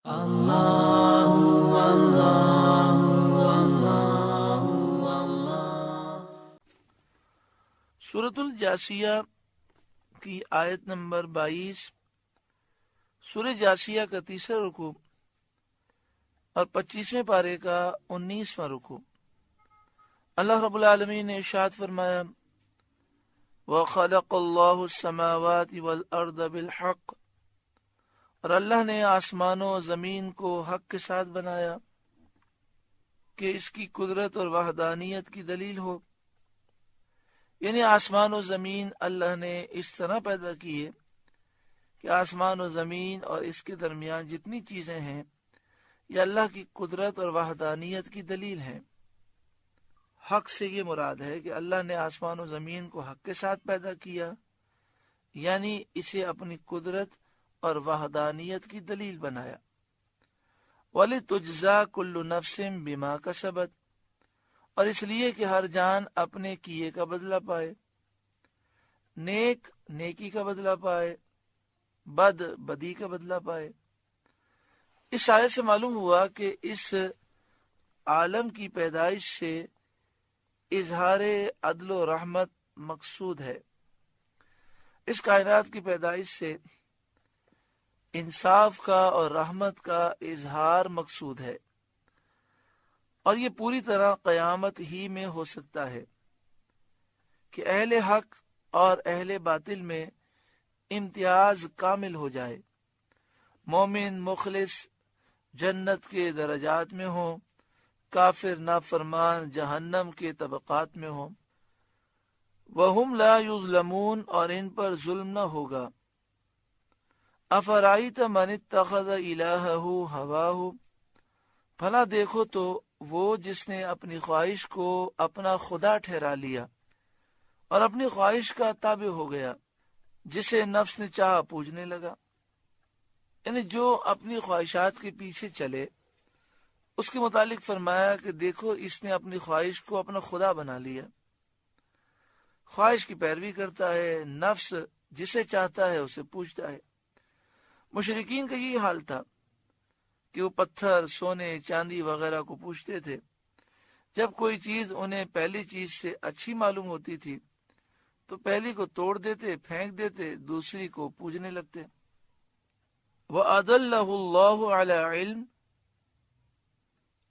سورۃ الجاسیہ کی آیت نمبر 22، سورہ جاسیہ کا تیسرا رکوع اور 25ویں پارے کا 19واں رکوع۔ اللہ رب العالمین نے ارشاد فرمایا، وَخَلَقَ اللَّهُ السَّمَاوَاتِ وَالْأَرْضَ بِالْحَقِّ، اور اللہ نے آسمانوں و زمین کو حق کے ساتھ بنایا کہ اس کی قدرت اور وحدانیت کی دلیل ہو۔ یعنی آسمان و زمین اللہ نے اس طرح پیدا کیے کہ آسمان و زمین اور اس کے درمیان جتنی چیزیں ہیں یہ اللہ کی قدرت اور وحدانیت کی دلیل ہیں۔ حق سے یہ مراد ہے کہ اللہ نے آسمان و زمین کو حق کے ساتھ پیدا کیا، یعنی اسے اپنی قدرت اور وحدانیت کی دلیل بنایا۔ وَلِتُجْزَى كُلُّ نَفْسٍ بِمَا كَسَبَتْ، اور اس لیے کہ ہر جان اپنے کیے کا بدلہ پائے، نیک نیکی کا بدلہ پائے، بد بدی کا بدلہ پائے۔ اس آیت سے معلوم ہوا کہ اس عالم کی پیدائش سے اظہار عدل و رحمت مقصود ہے، اس کائنات کی پیدائش سے انصاف کا اور رحمت کا اظہار مقصود ہے، اور یہ پوری طرح قیامت ہی میں ہو سکتا ہے کہ اہل حق اور اہل باطل میں امتیاز کامل ہو جائے، مومن مخلص جنت کے درجات میں ہوں، کافر نافرمان جہنم کے طبقات میں ہوں۔ وَهُمْ لَا يُظْلَمُونَ، اور ان پر ظلم نہ ہوگا۔ أَفَرَأَيْتَ مَنِ اتَّخَذَ إِلَٰهَهُ هَوَاهُ، بھلا دیکھو تو وہ جس نے اپنی خواہش کو اپنا خدا ٹھہرا لیا اور اپنی خواہش کا تابع ہو گیا، جسے نفس نے چاہا پوجنے لگا۔ یعنی جو اپنی خواہشات کے پیچھے چلے، اس کے متعلق فرمایا کہ دیکھو اس نے اپنی خواہش کو اپنا خدا بنا لیا، خواہش کی پیروی کرتا ہے، نفس جسے چاہتا ہے اسے پوجتا ہے۔ مشرکین کا یہی حال تھا کہ وہ پتھر، سونے، چاندی وغیرہ کو پوجتے تھے۔ جب کوئی چیز انہیں پہلی چیز سے اچھی معلوم ہوتی تھی تو پہلی کو توڑ دیتے، پھینک دیتے، دوسری کو پوجنے لگتے۔ وَأَضَلَّهُ اللَّهُ عَلَى عِلْمٍ،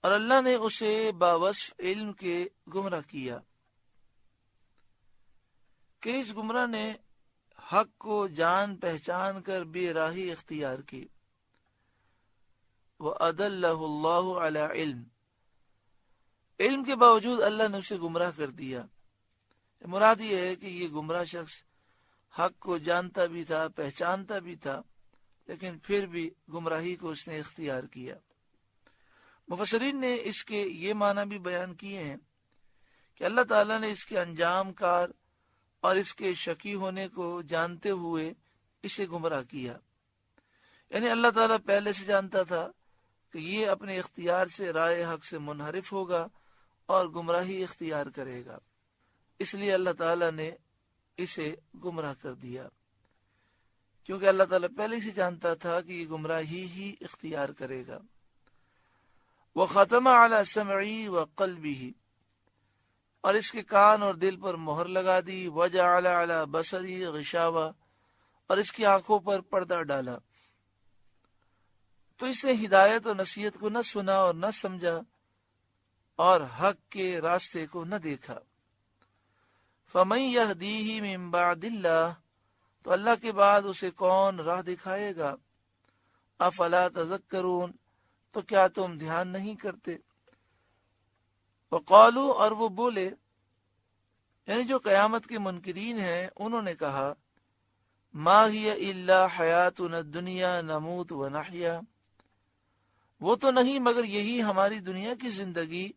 اور اللہ نے اسے باوصف علم کے گمراہ کیا کہ اس گمراہ نے حق کو جان پہچان کر بے راہی اختیار کی۔ وَأَضَلَّهُ اللَّهُ عَلَى عِلْمٍ، علم کے باوجود اللہ نے اسے گمراہ کر دیا۔ مراد یہ ہے کہ یہ گمراہ شخص حق کو جانتا بھی تھا، پہچانتا بھی تھا، لیکن پھر بھی گمراہی کو اس نے اختیار کیا۔ مفسرین نے اس کے یہ معنی بھی بیان کیے ہیں کہ اللہ تعالیٰ نے اس کے انجام کار اور اس کے شقی ہونے کو جانتے ہوئے اسے گمراہ کیا۔ یعنی اللہ تعالیٰ پہلے سے جانتا تھا کہ یہ اپنے اختیار سے رائے حق سے منحرف ہوگا اور گمراہی اختیار کرے گا، اس لیے اللہ تعالیٰ نے اسے گمراہ کر دیا، کیونکہ اللہ تعالیٰ پہلے سے جانتا تھا کہ یہ گمراہی ہی اختیار کرے گا۔ وَخَتَمَ عَلَى سَمْعِهِ وَقَلْبِهِ، اور اس کے کان اور دل پر مہر لگا دی۔ وَجَعَلَ عَلَى بَصَرِهِ غِشَاوَةً، اور اس کی آنکھوں پر پردہ ڈالا، تو اس نے ہدایت اور نصیحت کو نہ سنا اور نہ سمجھا اور حق کے راستے کو نہ دیکھا۔ فَمَن يَهْدِيهِ مِن بَعْدِ اللَّهِ، تو اللہ کے بعد اسے کون راہ دکھائے گا؟ افلا تذکرون، تو کیا تم دھیان نہیں کرتے؟ وقالو، اور وہ بولے، یعنی جو قیامت کے منکرین ہیں انہوں نے کہا، ما ہی الا حیاتنا الدنیا نموت ونحیا، وہ تو نہیں مگر یہی ہماری دنیا کی زندگی،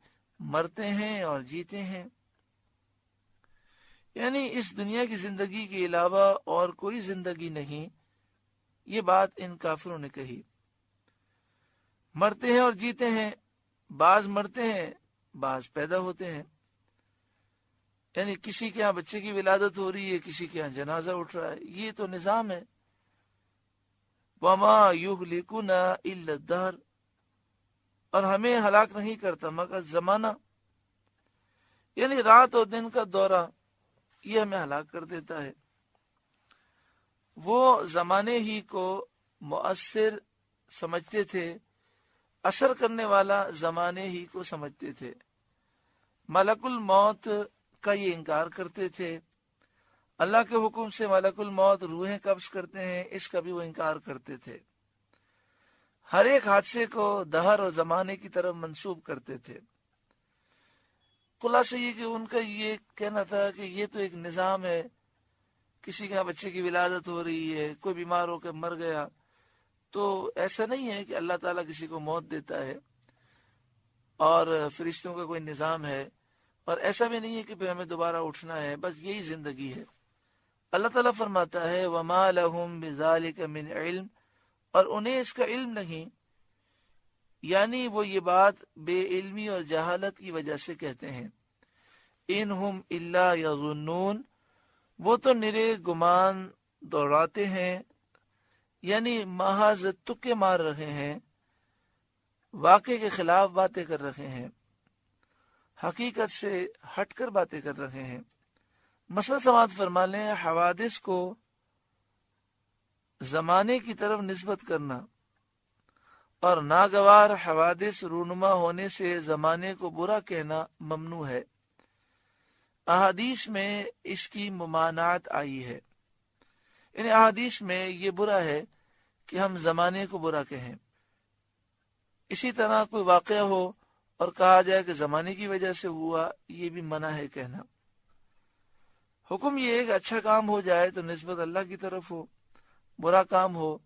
مرتے ہیں اور جیتے ہیں۔ یعنی اس دنیا کی زندگی کے علاوہ اور کوئی زندگی نہیں، یہ بات ان کافروں نے کہی۔ مرتے ہیں اور جیتے ہیں، بعض مرتے ہیں، بعض پیدا ہوتے ہیں، یعنی کسی کے ہاں بچے کی ولادت ہو رہی ہے، کسی کے ہاں جنازہ اٹھ رہا ہے، یہ تو نظام ہے۔ وما یہلکنا الا الدہر، اور ہمیں ہلاک نہیں کرتا مگر زمانہ، یعنی رات اور دن کا دورہ یہ ہمیں ہلاک کر دیتا ہے۔ وہ زمانے ہی کو مؤثر سمجھتے تھے، اثر کرنے والا زمانے ہی کو سمجھتے تھے۔ ملک الموت کا یہ انکار کرتے تھے، اللہ کے حکم سے ملک الموت روحیں قبض کرتے ہیں، اس کا بھی وہ انکار کرتے تھے۔ ہر ایک حادثے کو دہر اور زمانے کی طرف منسوب کرتے تھے۔ خلاصہ یہ کہ ان کا یہ کہنا تھا کہ یہ تو ایک نظام ہے، کسی کے بچے کی ولادت ہو رہی ہے، کوئی بیمار ہو کے مر گیا، تو ایسا نہیں ہے کہ اللہ تعالیٰ کسی کو موت دیتا ہے اور فرشتوں کا کوئی نظام ہے، اور ایسا بھی نہیں ہے کہ پھر ہمیں دوبارہ اٹھنا ہے، بس یہی زندگی ہے۔ اللہ تعالیٰ فرماتا ہے وَمَا لَهُم بِذَلِكَ مِنْ عِلْم، اور انہیں اس کا علم نہیں، یعنی وہ یہ بات بے علمی اور جہالت کی وجہ سے کہتے ہیں۔ اِنْهُمْ إِلَّا يَظُنُّونَ، وہ تو نرے گمان دوڑاتے ہیں، یعنی محض تکے مار رہے ہیں، واقع کے خلاف باتیں کر رہے ہیں، حقیقت سے ہٹ کر باتیں کر رہے ہیں۔ مثلا سماعت فرما لیں، حوادث کو زمانے کی طرف نسبت کرنا اور ناگوار حوادث رونما ہونے سے زمانے کو برا کہنا ممنوع ہے۔ احادیث میں اس کی ممانعت آئی ہے، یعنی احادیث میں یہ برا ہے کہ ہم زمانے کو برا کہیں۔ اسی طرح کوئی واقعہ ہو اور کہا جائے کہ زمانے کی وجہ سے ہوا، یہ بھی منع ہے کہنا۔ حکم یہ ہے کہ اچھا کام ہو جائے تو نسبت اللہ کی طرف ہو، برا کام ہو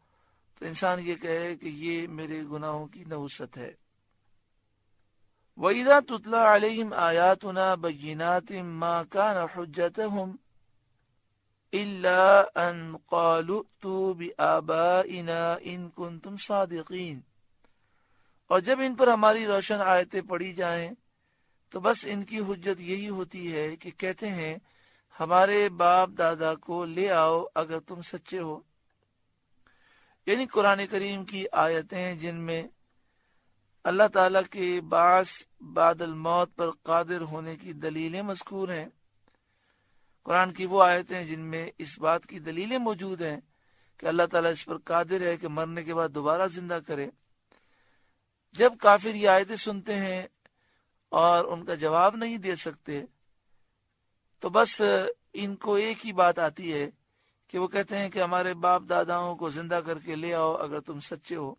تو انسان یہ کہے کہ یہ میرے گناہوں کی نحوست ہے۔ وَإِذَا تُتْلَى عَلَيْهِمْ آيَاتُنَا بَيِّنَاتٍ مَا كَانَ حُجَّتُهُمْ إِلَّا أَن قَالُوا ائْتُوا بِآبَائِنَا إِن كُنتُمْ صَادِقِينَ، اور جب ان پر ہماری روشن آیتیں پڑھی جائیں تو بس ان کی حجت یہی ہوتی ہے کہ کہتے ہیں ہمارے باپ دادا کو لے آؤ اگر تم سچے ہو۔ یعنی قرآن کریم کی آیتیں جن میں اللہ تعالیٰ کے بعث بعد الموت پر قادر ہونے کی دلیلیں مذکور ہیں، قرآن کی وہ آیتیں جن میں اس بات کی دلیلیں موجود ہیں کہ اللہ تعالیٰ اس پر قادر ہے کہ مرنے کے بعد دوبارہ زندہ کرے۔ جب کافر یہ آیتیں سنتے ہیں اور ان کا جواب نہیں دے سکتے تو بس ان کو ایک ہی بات آتی ہے کہ وہ کہتے ہیں کہ ہمارے باپ داداؤں کو زندہ کر کے لے آؤ اگر تم سچے ہو،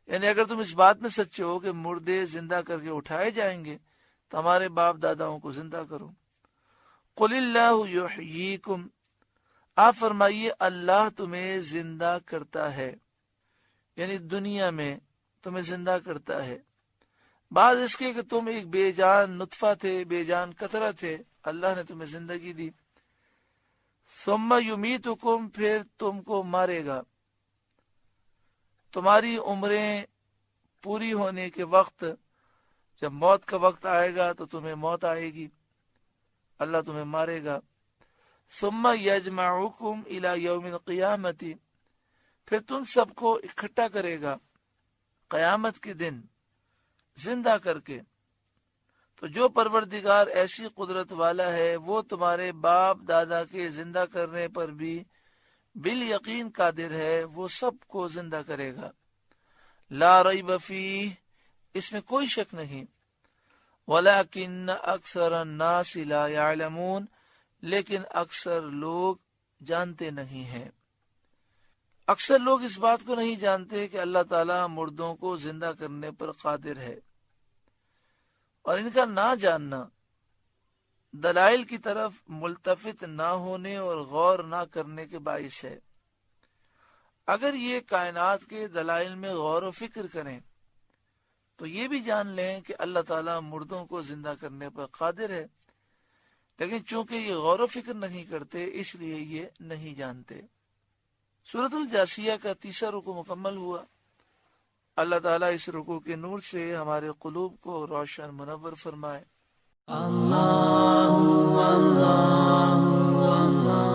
یعنی اگر تم اس بات میں سچے ہو کہ مردے زندہ کر کے اٹھائے جائیں گے تو ہمارے باپ داداؤں کو زندہ کرو۔ قل اللہ یحییکم، آپ فرمائیے اللہ تمہیں زندہ کرتا ہے، یعنی دنیا میں تمہیں زندہ کرتا ہے، بعد اس کے کہ تم ایک بے جان نطفہ تھے، بے جان قطرہ تھے، اللہ نے تمہیں زندگی دی۔ ثم یمیتکم، پھر تم کو مارے گا، تمہاری عمریں پوری ہونے کے وقت جب موت کا وقت آئے گا تو تمہیں موت آئے گی، اللہ تمہیں مارے گا۔ ثم یجمعکم الی یوم القیامت، پھر تم سب کو اکٹھا کرے گا قیامت کے دن زندہ کر کے۔ تو جو پروردگار ایسی قدرت والا ہے وہ تمہارے باپ دادا کے زندہ کرنے پر بھی بالیقین قادر ہے، وہ سب کو زندہ کرے گا۔ لا ریب فیہ، اس میں کوئی شک نہیں۔ ولیکن اکثر الناس لا یعلمون، لیکن اکثر لوگ جانتے نہیں ہیں۔ اکثر لوگ اس بات کو نہیں جانتے کہ اللہ تعالیٰ مردوں کو زندہ کرنے پر قادر ہے، اور ان کا نہ جاننا دلائل کی طرف ملتفت نہ ہونے اور غور نہ کرنے کے باعث ہے۔ اگر یہ کائنات کے دلائل میں غور و فکر کریں تو یہ بھی جان لیں کہ اللہ تعالیٰ مردوں کو زندہ کرنے پر قادر ہے، لیکن چونکہ یہ غور و فکر نہیں کرتے اس لیے یہ نہیں جانتے۔ سورۃ الجاثیہ کا 3واں رکوع مکمل ہوا۔ اللہ تعالیٰ اس رکوع کے نور سے ہمارے قلوب کو روشن منور فرمائے۔ اللہ اللہ اللہ